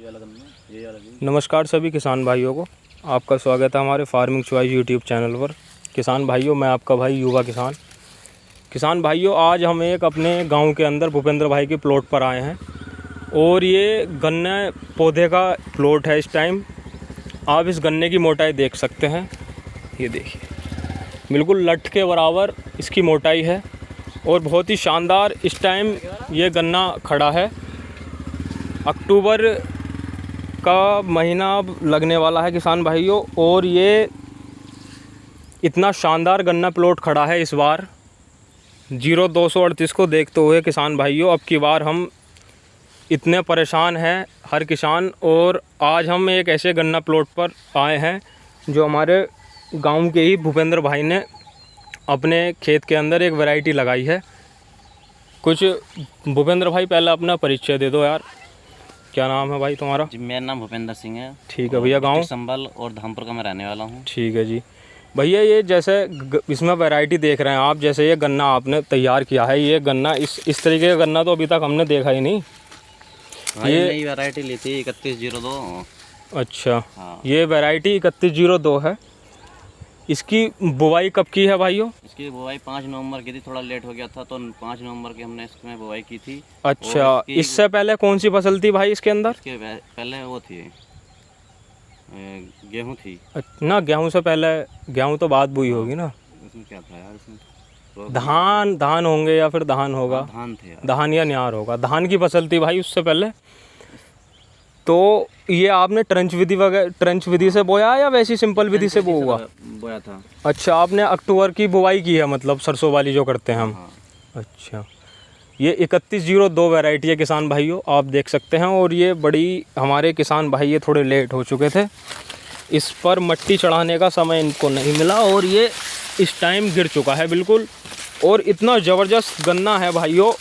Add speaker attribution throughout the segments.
Speaker 1: नमस्कार सभी किसान भाइयों को, आपका स्वागत है हमारे फार्मिंग चॉइस यूट्यूब चैनल पर। किसान भाइयों, मैं आपका भाई युवा किसान भाइयों, आज हम एक अपने गांव के अंदर भूपेंद्र भाई के प्लॉट पर आए हैं और ये गन्ने पौधे का प्लॉट है। इस टाइम आप इस गन्ने की मोटाई देख सकते हैं, ये देखिए बिल्कुल लठ के बराबर इसकी मोटाई है और बहुत ही शानदार इस टाइम ये गन्ना खड़ा है। अक्टूबर का महीना अब लगने वाला है किसान भाइयों, और ये इतना शानदार गन्ना प्लॉट खड़ा है इस बार 0238 को देखते हुए किसान भाइयों। अब की बार हम इतने परेशान हैं हर किसान, और आज हम एक ऐसे गन्ना प्लॉट पर आए हैं जो हमारे गांव के ही भूपेंद्र भाई ने अपने खेत के अंदर एक वैरायटी लगाई है। कुछ भूपेंद्र भाई पहले अपना परिचय दे दो यार, क्या नाम है भाई तुम्हारा?
Speaker 2: जी, मेरा नाम भूपेंद्र सिंह है।
Speaker 1: ठीक है भैया। गांव
Speaker 2: संभल और धामपुर का मैं रहने वाला हूँ।
Speaker 1: ठीक है जी भैया। ये जैसे इसमें वैरायटी देख रहे हैं आप, जैसे ये गन्ना आपने तैयार किया है, ये गन्ना इस तरीके का गन्ना तो अभी तक हमने देखा ही नहीं।
Speaker 2: ये नई वैरायटी ली थी 3102।
Speaker 1: अच्छा
Speaker 2: हाँ।
Speaker 1: ये वैरायटी 3102 है। इसकी बुवाई कब की है भाइयों?
Speaker 2: इसकी बुवाई 5 नवंबर की थी, थोड़ा लेट हो गया था तो 5 नवंबर की हमने इसमें बुवाई की थी।
Speaker 1: अच्छा, इससे पहले कौन सी फसल थी भाई इसके अंदर?
Speaker 2: इसके पहले वो थी गेहूँ थी
Speaker 1: ना। गेहूँ से पहले, गेहूँ तो बाद बुई होगी ना।
Speaker 2: इसमें क्या था यार? इसमें
Speaker 1: धान होंगे या फिर धान होगा।
Speaker 2: धान थे यार।
Speaker 1: धान या न्यार होगा, धान की फसल थी भाई उससे पहले। तो ये आपने ट्रेंच विधि से बोया या वैसी सिंपल विधि से
Speaker 2: बोया था?
Speaker 1: अच्छा, आपने अक्टूबर की बुवाई की है, मतलब सरसों वाली जो करते हैं हम।
Speaker 2: हाँ।
Speaker 1: अच्छा, ये 3102 वैरायटी है किसान भाइयों, आप देख सकते हैं। और ये बड़ी, हमारे किसान भाई ये थोड़े लेट हो चुके थे, इस पर मट्टी चढ़ाने का समय इनको नहीं मिला और ये इस टाइम गिर चुका है बिल्कुल। और इतना ज़बरदस्त गन्ना है भाइयों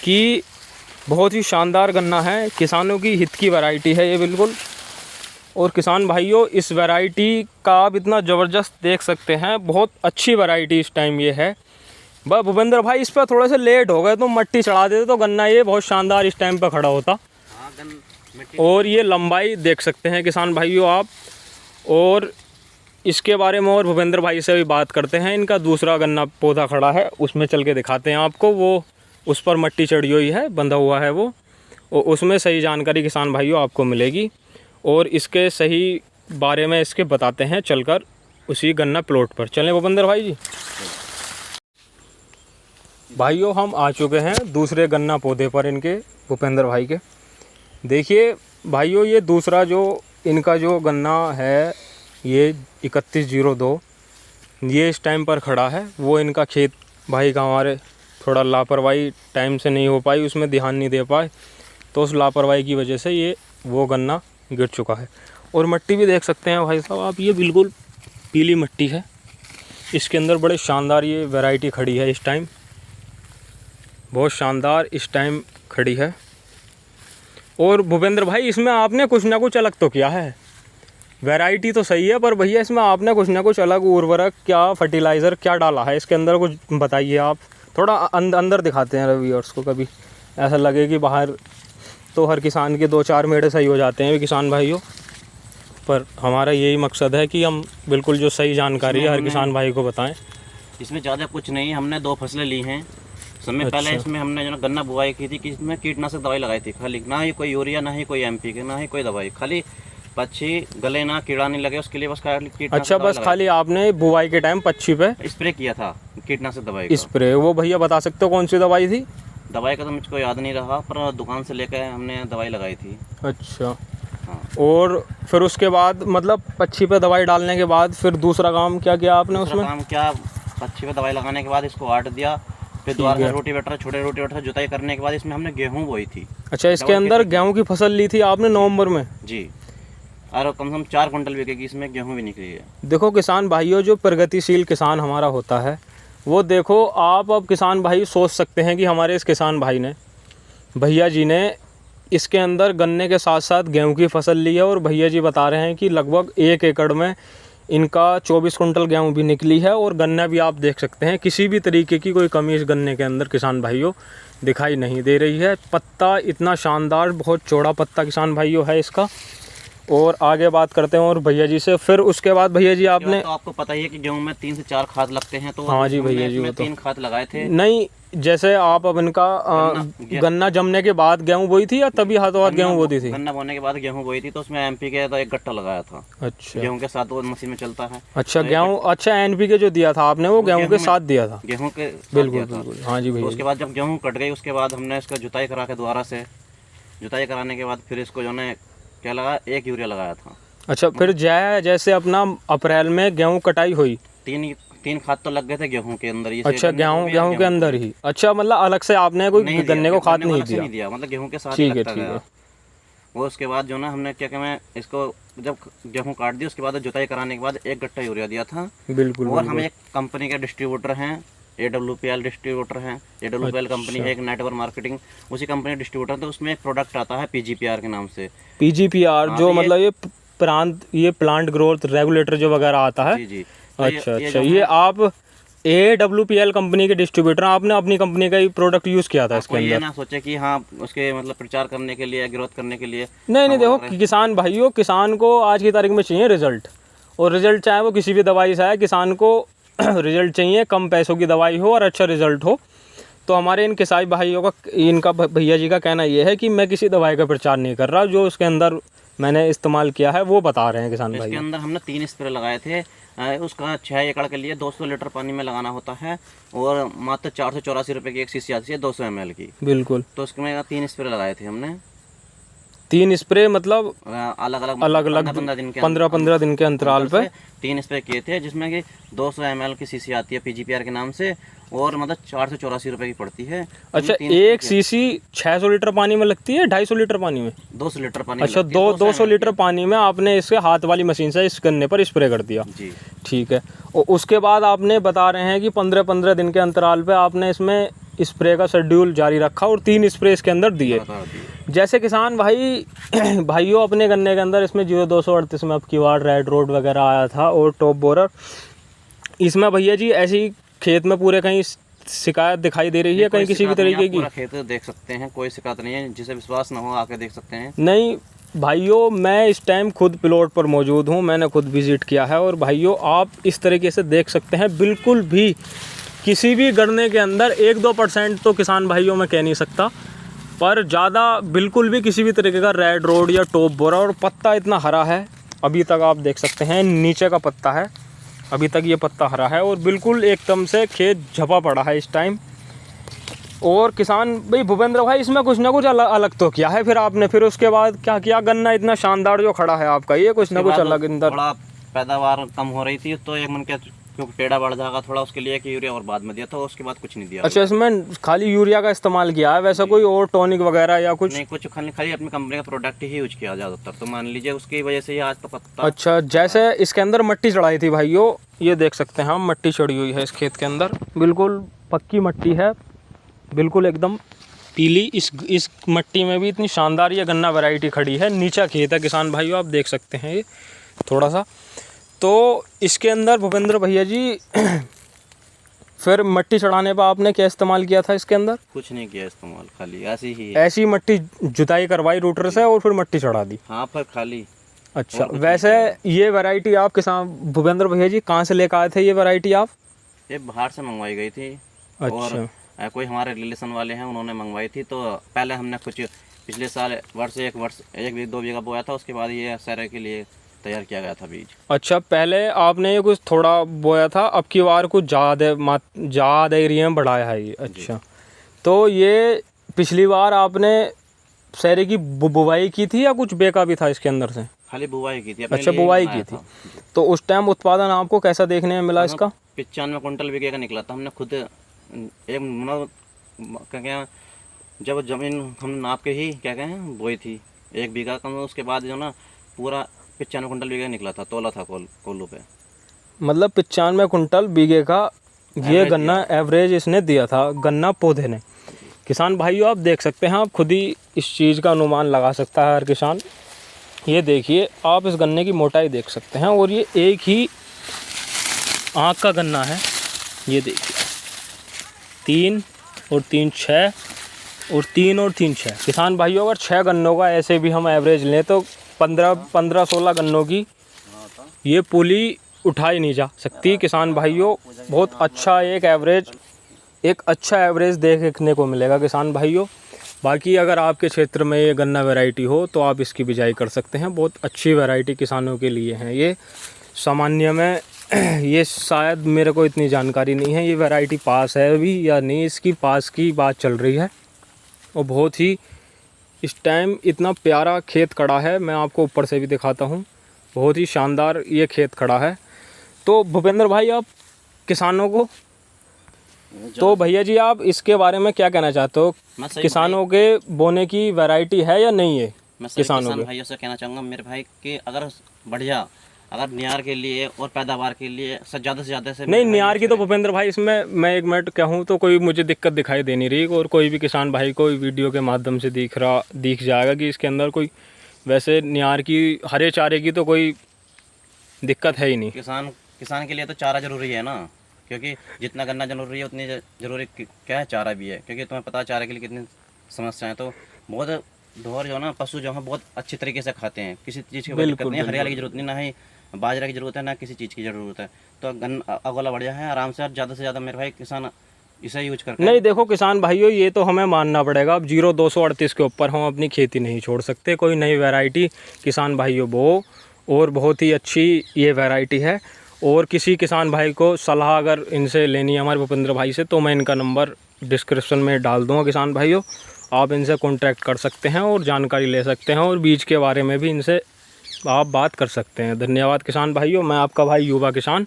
Speaker 1: कि बहुत ही शानदार गन्ना है, किसानों की हित की वैरायटी है ये बिल्कुल। और किसान भाइयों, इस वैरायटी का आप इतना ज़बरदस्त देख सकते हैं, बहुत अच्छी वैरायटी इस टाइम ये है। बस भूपेंद्र भाई इस पर थोड़े से लेट हो गए, तो मट्टी चढ़ा देते तो गन्ना ये बहुत शानदार इस टाइम पर खड़ा होता। और ये लंबाई देख सकते हैं किसान भाइयों आप। और इसके बारे में और भूपेंद्र भाई से भी बात करते हैं। इनका दूसरा गन्ना पौधा खड़ा है, उसमें चल के दिखाते हैं आपको। वो उस पर मट्टी चढ़ी हुई है, बंधा हुआ है वो, और उसमें सही जानकारी किसान भाइयों आपको मिलेगी। और इसके सही बारे में इसके बताते हैं चलकर उसी गन्ना प्लॉट पर। चलें भूपेंद्र भाई जी। भाइयों, हम आ चुके हैं दूसरे गन्ना पौधे पर इनके, भूपेंद्र भाई के। देखिए भाइयों, ये दूसरा जो इनका जो गन्ना है, ये 3102, ये इस टाइम पर खड़ा है। वो इनका खेत भाई का हमारे थोड़ा लापरवाही टाइम से नहीं हो पाई, उसमें ध्यान नहीं दे पाए, तो उस लापरवाही की वजह से ये वो गन्ना गिर चुका है। और मिट्टी भी देख सकते हैं भाई साहब आप, ये बिल्कुल पीली मिट्टी है। इसके अंदर बड़े शानदार ये वैरायटी खड़ी है इस टाइम, बहुत शानदार इस टाइम खड़ी है। और भूपेंद्र भाई, इसमें आपने कुछ ना कुछ अलग तो किया है। वैरायटी तो सही है, पर भैया इसमें आपने कुछ ना कुछ अलग उर्वरक, क्या फर्टिलाइज़र क्या डाला है इसके अंदर, कुछ बताइए आप। थोड़ा अंदर दिखाते हैं व्यूअर्स को, कभी ऐसा लगे कि बाहर तो हर किसान के 2-4 मेढ़े सही हो जाते हैं किसान भाइयों, पर हमारा यही मकसद है कि हम बिल्कुल जो सही जानकारी है हर किसान भाई को बताएं।
Speaker 2: इसमें ज़्यादा कुछ नहीं, हमने 2 फसलें ली हैं। समय पहले इसमें हमने जो गन्ना बुआई की थी कि इसमें कीटनाशक दवाई लगाई थी खाली, ना ही कोई यूरिया, ना ही कोई MP के, ना ही कोई दवाई, खाली पक्षी गले ना कीड़ा नहीं लगे उसके लिए बस कीटनाशक।
Speaker 1: अच्छा, बस खाली आपने बुआई के टाइम पक्षी पे
Speaker 2: स्प्रे किया था कीटनाशक दवाई
Speaker 1: स्प्रे। वो भैया बता सकते हो कौन सी दवाई थी?
Speaker 2: दवाई का तो मुझको याद नहीं रहा, पर दुकान से लेकर हमने दवाई लगाई थी।
Speaker 1: अच्छा।
Speaker 2: हाँ।
Speaker 1: और फिर उसके बाद मतलब पक्षी पे दवाई डालने के बाद फिर दूसरा काम क्या किया आपने उसमें?
Speaker 2: काम क्या, पक्षी पे दवाई लगाने के बाद इसको आट दिया, फिर दोबारा रोटीवेटर, छोटे रोटीवेटर जुताई करने के बाद इसमें हमने गेहूँ बोई थी।
Speaker 1: अच्छा, इसके अंदर गेहूँ की फसल ली थी आपने नवंबर में?
Speaker 2: जी, और कम से कम 4 कुंटल बिकेगी, इसमें गेहूँ भी निकली है।
Speaker 1: देखो किसान भाइयों, जो प्रगतिशील किसान हमारा होता है वो, देखो आप अब किसान भाई सोच सकते हैं कि हमारे इस किसान भाई ने, भैया जी ने इसके अंदर गन्ने के साथ साथ गेहूं की फसल ली है। और भैया जी बता रहे हैं कि लगभग 1 एकड़ में इनका 24 कुंटल गेहूं भी निकली है। और गन्ना भी आप देख सकते हैं, किसी भी तरीके की कोई कमी इस गन्ने के अंदर किसान भाइयों दिखाई नहीं दे रही है। पत्ता इतना शानदार, बहुत चौड़ा पत्ता किसान भाइयों है इसका। और आगे बात करते हैं और भैया जी से। फिर उसके बाद भैया जी आपने,
Speaker 2: तो आपको पता ही है कि गेहूं में 3 से 4 खाद लगते हैं, तो
Speaker 1: हाँ जी भैया जी,
Speaker 2: इसमें
Speaker 1: वो तो
Speaker 2: 3 खाद लगाए थे।
Speaker 1: नहीं, जैसे आप अब इनका गन्ना जमने के बाद गेहूं बोई थी या तभी हाथों हाथ गेहूं बोती थी?
Speaker 2: गन्ना बोने के बाद गेहूं बोई थी, तो उसमें एमपीके का एक गट्टा लगाया था।
Speaker 1: अच्छा,
Speaker 2: गेहूं के साथ वो मशीन में चलता है।
Speaker 1: अच्छा गेहूं, अच्छा एनपीके जो दिया था आपने वो गेहूं के साथ दिया था?
Speaker 2: गेहूं के साथ
Speaker 1: बिल्कुल
Speaker 2: दिया था।
Speaker 1: बिल्कुल, हाँ जी
Speaker 2: तो
Speaker 1: भैया।
Speaker 2: उसके बाद जब गेहूं कट गई, उसके बाद हमने इसका जुताई करा के दोबारा से, जुताई कराने के बाद फिर इसको जो है क्या लगा, 1 यूरिया लगाया था।
Speaker 1: अच्छा, फिर जैसे अपना अप्रैल में गेहूं कटाई हुई,
Speaker 2: 3 खाद तो लग गए थे गेहूं के अंदर ही।
Speaker 1: अच्छा, गेहूं के अंदर ही? अच्छा, मतलब अलग से आपने कोई गन्ने को खाद नहीं दिया?
Speaker 2: मतलब गेहूं के साथ
Speaker 1: ठीक
Speaker 2: ही
Speaker 1: है,
Speaker 2: लगता
Speaker 1: ठीक
Speaker 2: गया।
Speaker 1: है।
Speaker 2: वो उसके बाद जो ना हमने क्या क्या, मैं इसको जब गेहूं काट दिया उसके बाद जुताई कराने के बाद 1 गट्टा यूरिया दिया था।
Speaker 1: बिल्कुल।
Speaker 2: और हम एक कंपनी के डिस्ट्रीब्यूटर हैं, AWPL डिस्ट्रीब्यूटर हैं। AWPL कंपनी है एक नेटवर्क मार्केटिंग, उसी कंपनी डिस्ट्रीब्यूटर। तो उसमें एक प्रोडक्ट आता है PGPR के नाम से।
Speaker 1: PGPR जो मतलब ये प्लांट ग्रोथ रेगुलेटर जो वगैरह आता है?
Speaker 2: जी जी।
Speaker 1: अच्छा अच्छा, ये आप AWPL कंपनी के डिस्ट्रीब्यूटर, आपने अपनी कंपनी का ही प्रोडक्ट यूज़ किया था इसके अंदर?
Speaker 2: ये ना सोचे कि हाँ उसके मतलब प्रचार करने के लिए, ग्रोथ करने के लिए।
Speaker 1: नहीं, देखो किसान भाइयों, किसान को आज की तारीख में चाहिए रिजल्ट। और रिजल्ट चाहे वो किसी भी दवाई से आए, किसान को रिजल्ट चाहिए, कम पैसों की दवाई हो और अच्छा रिजल्ट हो। तो हमारे इन किसाई भाइयों का, इनका भैया जी का कहना ये है कि मैं किसी दवाई का प्रचार नहीं कर रहा, जो उसके अंदर मैंने इस्तेमाल किया है वो बता रहे हैं किसान भाई।
Speaker 2: इसके अंदर हमने 3 स्प्रे लगाए थे। उसका 6 एकड़ के लिए 200 लीटर पानी में लगाना होता है, और मात्र 484 रुपये की एक शीशी आती है 200 ml की।
Speaker 1: बिल्कुल।
Speaker 2: तो उसमें 3 स्प्रे लगाए थे हमने।
Speaker 1: 3 स्प्रे मतलब
Speaker 2: अलग अलग
Speaker 1: 15 दिन के अंतराल पे
Speaker 2: 3 स्प्रे किए थे, जिसमें कि 200 ml की शीशी आती है PGPR के नाम से, और मतलब 484 रुपये की पड़ती है।
Speaker 1: अच्छा, एक शीशी 600 लीटर पानी में लगती है, 250 लीटर पानी में?
Speaker 2: 200 लीटर पानी।
Speaker 1: अच्छा, 200 लीटर पानी में आपने इसके हाथ वाली मशीन से इस गन्ने पर स्प्रे कर दिया
Speaker 2: जी। ठीक
Speaker 1: है। और उसके बाद आपने बता रहे हैं कि 15 दिन के अंतराल पे आपने इसमें स्प्रे का शेड्यूल जारी रखा और 3 स्प्रे इसके अंदर दिए। जैसे किसान भाइयों अपने गन्ने के अंदर इसमें 0238 में अब की बार रेड रोड वगैरह आया था और टॉप बोरर, इसमें भैया जी ऐसी खेत में पूरे कहीं शिकायत दिखाई दे रही है कहीं किसी भी तरीके की?
Speaker 2: पूरा खेत देख सकते हैं, कोई शिकायत नहीं है। जिसे विश्वास ना हो आके देख सकते हैं।
Speaker 1: नहीं भाइयों, मैं इस टाइम खुद प्लॉट पर मौजूद हूँ, मैंने खुद विजिट किया है। और भाइयों आप इस तरीके से देख सकते हैं, बिल्कुल भी किसी भी गन्ने के अंदर 1-2% तो किसान भाइयों में कह नहीं सकता, पर ज़्यादा बिल्कुल भी किसी भी तरीके का रेड रोड या टॉप बोरा। और पत्ता इतना हरा है, अभी तक आप देख सकते हैं नीचे का पत्ता है, अभी तक ये पत्ता हरा है और बिल्कुल एकदम से खेत झपा पड़ा है इस टाइम। और किसान भाई भूपेंद्र भाई, इसमें कुछ ना कुछ अलग तो किया है फिर आपने? फिर उसके बाद क्या किया? गन्ना इतना शानदार जो खड़ा है आपका, ये कुछ ना कुछ अलग अंदर?
Speaker 2: थोड़ा पैदावार कम हो रही थी, तो एक मन के क्योंकि पेड़ा बढ़ जाएगा थोड़ा, उसके लिए कि यूरिया और बाद में दिया था, उसके बाद कुछ नहीं दिया।
Speaker 1: अच्छा, इसमें खाली यूरिया का इस्तेमाल किया है, वैसा कोई और टॉनिक वगैरह या कुछ?
Speaker 2: नहीं, कुछ खाली अपनी कंपनी का प्रोडक्ट ही यूज किया ज़्यादातर, तो मान लीजिए उसकी वजह से ही आज तो पत्ता।
Speaker 1: अच्छा, जैसे इसके अंदर मट्टी चढ़ाई थी भाइयों, ये देख सकते हैं हम, मट्टी चढ़ी हुई है इस खेत के अंदर, बिल्कुल पक्की मट्टी है, बिल्कुल एकदम पीली। इस मट्टी में भी इतनी शानदार ये गन्ना वैरायटी खड़ी है। नीचा खेत है किसान भाइयों, आप देख सकते हैं ये थोड़ा सा। तो इसके अंदर भूपेंद्र भैया जी फिर मट्टी चढ़ाने पर आपने क्या इस्तेमाल किया था इसके अंदर?
Speaker 2: कुछ नहीं किया इस्तेमाल, खाली ऐसी ही
Speaker 1: ऐसी मट्टी जुताई करवाई रूटर से और फिर मट्टी चढ़ा दी?
Speaker 2: हाँ, पर खाली।
Speaker 1: अच्छा, वैसे ये वैरायटी आप किसान भूपेंद्र भैया जी कहाँ से लेकर आए थे ये वैरायटी आप?
Speaker 2: ये बाहर से मंगवाई गई थी।
Speaker 1: अच्छा।
Speaker 2: और कोई हमारे रिलेशन वाले हैं, उन्होंने मंगवाई थी। तो पहले हमने कुछ पिछले साल एक वर्ष 1-2 बीघा बोया था, उसके बाद ये सैरे के लिए तैयार किया गया था बीज। अच्छा,
Speaker 1: पहले आपने ये कुछ थोड़ा बोया था, अब की बार कुछ ज़्यादा एरिया में बढ़ाया है ये? अच्छा, तो ये पिछली बार आपने सैरे की बुवाई की थी या कुछ बेका भी था इसके अंदर से?
Speaker 2: खाली बुवाई की थी।
Speaker 1: अच्छा, बुवाई की थी। तो उस टाइम उत्पादन आपको कैसा देखने में मिला इसका?
Speaker 2: 95 कुंटल बीघे का निकला था। हमने खुद एक क्या, जब जमीन हम नाप के ही क्या कहें बोई थी 1 बीघा का, उसके बाद जो ना पूरा 95 कुंटल बीघे निकला था, तोला था कोल्लू पे।
Speaker 1: मतलब 95 कुंटल बीघे का ये गन्ना एवरेज इसने दिया था, गन्ना पौधे ने। किसान भाइयों आप देख सकते हैं, आप खुद ही इस चीज़ का अनुमान लगा सकता है हर किसान। ये देखिए, आप इस गन्ने की मोटाई देख सकते हैं, और ये एक ही आँख का गन्ना है। ये देखिए, 3 और 3 6, और 3 और 3 6 किसान भाइयों, अगर 6 गन्नों का ऐसे भी हम एवरेज लें तो 15-16 गन्नों की ये पुली उठा ही नहीं जा सकती किसान भाइयों। बहुत अच्छा एक अच्छा एवरेज देखने को मिलेगा किसान भाइयों। बाकी अगर आपके क्षेत्र में ये गन्ना वैरायटी हो तो आप इसकी बिजाई कर सकते हैं। बहुत अच्छी वैरायटी किसानों के लिए है ये। सामान्य में ये शायद मेरे को इतनी जानकारी नहीं है ये वैरायटी पास है अभी या नहीं, इसकी पास की बात चल रही है। और बहुत ही इस टाइम इतना प्यारा खेत खड़ा है, मैं आपको ऊपर से भी दिखाता हूँ। बहुत ही शानदार ये खेत खड़ा है। तो भूपेंद्र भाई, आप किसानों को, तो भैया जी आप इसके बारे में क्या कहना चाहते हो? किसानों के बोने की वैरायटी है या नहीं है?
Speaker 2: मैं किसान भाइयों से कहना चाहूँगा मेरे भाई कि अगर बढ़िया, अगर नियार के लिए और पैदावार के लिए ज़्यादा से ज़्यादा से
Speaker 1: नहीं, नियार की तो भूपेंद्र भाई इसमें मैं एक मिनट कहूँ तो कोई मुझे दिक्कत दिखाई दे नहीं रही। और कोई भी किसान भाई को वीडियो के माध्यम से दिख जाएगा कि इसके अंदर कोई वैसे नियार की हरे चारे की तो कोई दिक्कत है ही नहीं।
Speaker 2: किसान के लिए तो चारा ज़रूरी है ना, क्योंकि जितना गन्ना जरूरी है उतनी ज़रूरी क्या है, चारा भी है। क्योंकि तुम्हें पता है चारे के लिए कितनी समस्याएं। तो बहुत ढोर जो है ना, पशु जो है बहुत अच्छी तरीके से खाते हैं, किसी चीज़ की कोई दिक्कत नहीं है। हरियाली की जरूरत नहीं, ना ही बाजरा की जरूरत है, ना किसी चीज़ की ज़रूरत है। तो अगला बढ़िया है, आराम से ज़्यादा से ज़्यादा मेरे भाई किसान इसे यूज करते हैं।
Speaker 1: नहीं देखो किसान भाइयों, ये तो हमें मानना पड़ेगा, अब 0238 के ऊपर हम अपनी खेती नहीं छोड़ सकते। कोई नई वैरायटी किसान भाइयों वो, और बहुत ही अच्छी ये वैरायटी है। और किसी किसान भाई को सलाह अगर इनसे लेनी है हमारे भूपेंद्र भाई से, तो मैं इनका नंबर डिस्क्रिप्शन में डाल दूँगा। किसान भाइयों आप इनसे कॉन्टैक्ट कर सकते हैं और जानकारी ले सकते हैं, और बीज के बारे में भी इनसे आप बात कर सकते हैं। धन्यवाद किसान भाइयों, मैं आपका भाई युवा किसान।